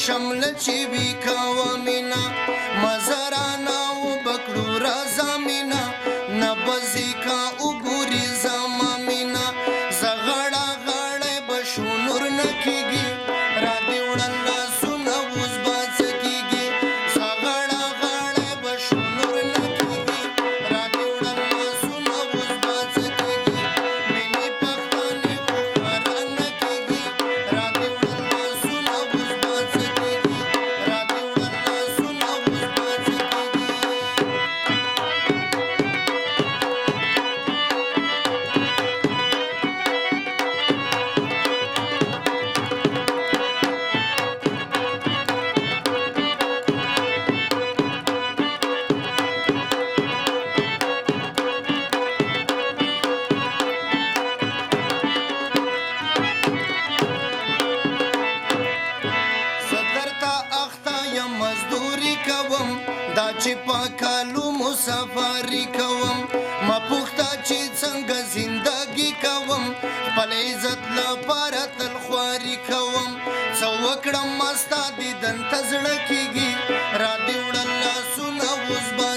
شمل چې وی کوه مینا مزرانه وبکړو رضا مینا نبزی کا وګوري زما مینا زغړه غړې بشو نور نکېږي را دې وړل لاسونه اوس به څه کېږي زغړه غړې بشو نور نکېږي را دې وړل لاسونه اوس به څه کېږي مینې پښتانې خو ښکاره نه کېږي را دې وړل لاسونه اوس به څه کېږي را دې وړل لاسونه اوس به څه کېږي صدرتا اخته یم مزدوري کوم دا چې په کالو مسافري کوم ما پوښته چې څنګه زندګي کوم خپل عزت لپاره تل خواري کوم څه وکړم ما ستا دیدن ته زړه کېږي را دې وړل لاسونه اوس به